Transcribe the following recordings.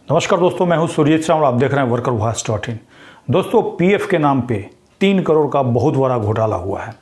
नमस्कार दोस्तों, मैं हूं सुरजीत सिंह और आप देख रहे हैं workervoice.in। दोस्तों, पीएफ के नाम पे 3 करोड़ का बहुत बड़ा घोटाला हुआ है,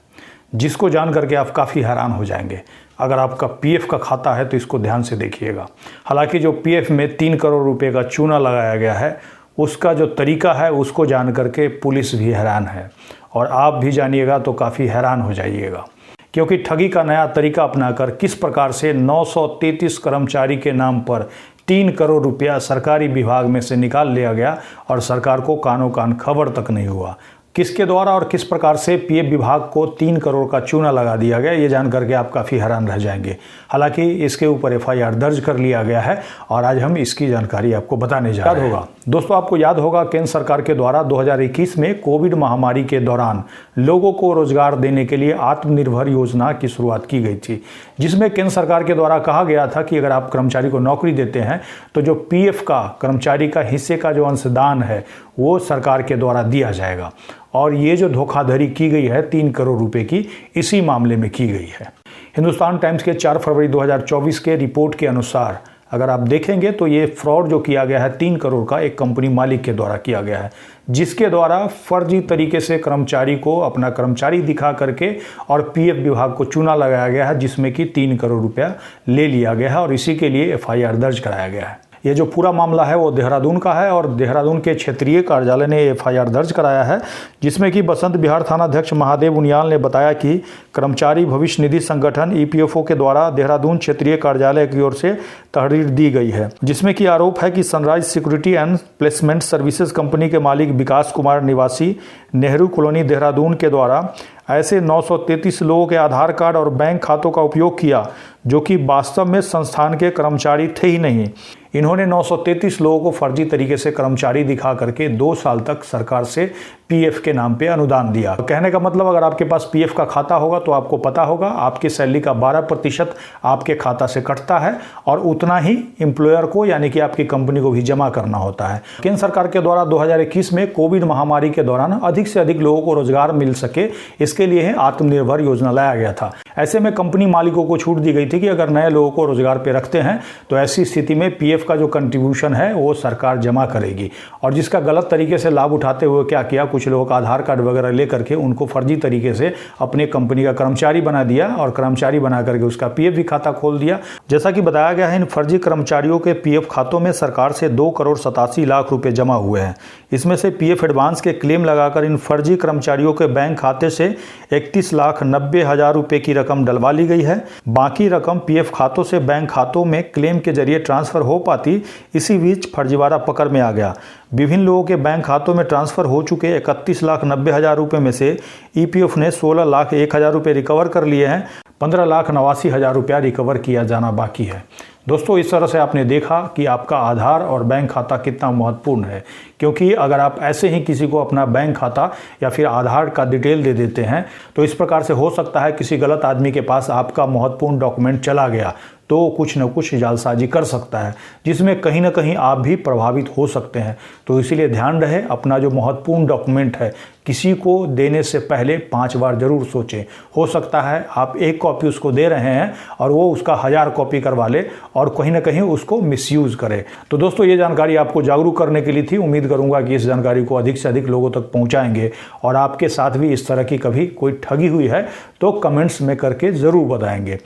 जिसको जान करके आप काफ़ी हैरान हो जाएंगे। अगर आपका पीएफ का खाता है तो इसको ध्यान से देखिएगा। हालांकि जो पीएफ में 3 करोड़ रुपए का चूना लगाया गया है, उसका जो तरीका है उसको जान करके पुलिस भी हैरान है और आप भी जानिएगा तो काफ़ी हैरान हो जाइएगा, क्योंकि ठगी का नया तरीका अपनाकर किस प्रकार से 933 कर्मचारी के नाम पर 3 करोड़ रुपया सरकारी विभाग में से निकाल लिया गया और सरकार को कानो कान खबर तक नहीं हुआ। किसके द्वारा और किस प्रकार से पीएफ विभाग को 3 करोड़ का चूना लगा दिया गया, ये जान करके आप काफ़ी हैरान रह जाएंगे। हालांकि इसके ऊपर एफआईआर दर्ज कर लिया गया है और आज हम इसकी जानकारी आपको बताने जा रहे हैं। दोस्तों, आपको याद होगा केंद्र सरकार के द्वारा 2021 में कोविड महामारी के दौरान लोगों को रोजगार देने के लिए आत्मनिर्भर योजना की शुरुआत की गई थी, जिसमें केंद्र सरकार के द्वारा कहा गया था कि अगर आप कर्मचारी को नौकरी देते हैं तो जो पीएफ का कर्मचारी का हिस्से का जो अंशदान है वो सरकार के द्वारा दिया जाएगा। और ये जो धोखाधड़ी की गई है 3 करोड़ रुपए की, इसी मामले में की गई है। हिंदुस्तान टाइम्स के 4 फरवरी 2024 के रिपोर्ट के अनुसार अगर आप देखेंगे तो ये फ्रॉड जो किया गया है 3 करोड़ का एक कंपनी मालिक के द्वारा किया गया है, जिसके द्वारा फर्जी तरीके से कर्मचारी को अपना कर्मचारी दिखा करके और पीएफ विभाग को चूना लगाया गया है, जिसमें कि 3 करोड़ रुपया ले लिया गया है और इसी के लिए एफआईआर दर्ज कराया गया है। ये जो पूरा मामला है वो देहरादून का है और देहरादून के क्षेत्रीय कार्यालय ने एफआईआर दर्ज कराया है, जिसमें कि बसंत विहार थानाध्यक्ष महादेव उनियाल ने बताया कि कर्मचारी भविष्य निधि संगठन ईपीएफओ के द्वारा देहरादून क्षेत्रीय कार्यालय की ओर से तहरीर दी गई है, जिसमें कि आरोप है कि sunrise security and placement services company के मालिक विकास कुमार निवासी नेहरू कॉलोनी देहरादून के द्वारा ऐसे 933 लोगों के आधार कार्ड और बैंक खातों का उपयोग किया, जो कि वास्तव में संस्थान के कर्मचारी थे ही नहीं। इन्होंने 933 लोगों को फर्जी तरीके से कर्मचारी दिखा करके 2 साल तक सरकार से पीएफ के नाम पे अनुदान दिया। कहने का मतलब, अगर आपके पास पीएफ का खाता होगा तो आपको पता होगा आपकी सैलरी का 12% आपके खाता से कटता है और उतना ही एम्प्लॉयर को यानी कि आपकी कंपनी को भी जमा करना होता है। केंद्र सरकार के द्वारा 2021 में कोविड महामारी के दौरान अधिक से अधिक लोगों को रोजगार मिल सके, इसके लिए आत्मनिर्भर योजना लाया गया था। ऐसे में कंपनी मालिकों को छूट दी गई थी कि अगर नए लोगों को रोजगार पे रखते हैं तो ऐसी स्थिति में पीएफ का जो कंट्रीब्यूशन है वो सरकार जमा करेगी। और जिसका गलत तरीके से लाभ उठाते हुए क्या किया, कुछ लोगों का आधार कार्ड वगैरह लेकर के उनको फर्जी तरीके से अपने कंपनी का कर्मचारी बना दिया और कर्मचारी बना करके उसका पीएफ भी खाता खोल दिया। जैसा कि बताया गया है, इन फर्जी कर्मचारियों के पीएफ खातों में सरकार से 2 करोड़ 87 लाख रुपए जमा हुए हैं। इसमें से पीएफ एडवांस के क्लेम लगाकर इन फर्जी कर्मचारियों के बैंक खाते से 31,90,000 रुपए की रकम डलवा ली गई है। बाकी रकम पीएफ खातों से बैंक खातों में क्लेम के जरिए ट्रांसफर हो पाती, इसी बीच फर्जीवाड़ा पकड़ में आ गया। विभिन्न लोगों के बैंक खातों में ट्रांसफर हो चुके 31,90,000 रुपए में से ईपीएफ ने 16,01,000 रुपए रिकवर कर लिए हैं। 15,89,000 रुपया रिकवर किया जाना बाकी है। दोस्तों, इस तरह से आपने देखा कि आपका आधार और बैंक खाता कितना महत्वपूर्ण है, क्योंकि अगर आप ऐसे ही किसी को अपना बैंक खाता या फिर आधार का डिटेल दे देते हैं तो इस प्रकार से हो सकता है किसी गलत आदमी के पास आपका महत्वपूर्ण डॉक्यूमेंट चला गया तो कुछ न कुछ जालसाजी कर सकता है, जिसमें कहीं ना कहीं आप भी प्रभावित हो सकते हैं। तो इसीलिए ध्यान रहे, अपना जो महत्वपूर्ण डॉक्यूमेंट है किसी को देने से पहले 5 बार जरूर सोचें। हो सकता है आप 1 कॉपी उसको दे रहे हैं और वो उसका 1000 कॉपी करवा ले और कहीं ना कहीं उसको मिसयूज करे। तो दोस्तों, ये जानकारी आपको जागरूक करने के लिए थी। उम्मीद करूंगा कि इस जानकारी को अधिक से अधिक लोगों तक पहुंचाएंगे और आपके साथ भी इस तरह की कभी कोई ठगी हुई है तो कमेंट्स में करके ज़रूर बताएंगे।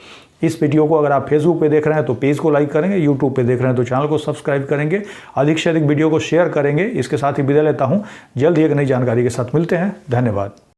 इस वीडियो को अगर आप फेसबुक पे देख रहे हैं तो पेज को लाइक करेंगे, यूट्यूब पे देख रहे हैं तो चैनल को सब्सक्राइब करेंगे, अधिक से अधिक वीडियो को शेयर करेंगे। इसके साथ ही विदा लेता हूं, जल्द ही एक नई जानकारी के साथ मिलते हैं। धन्यवाद।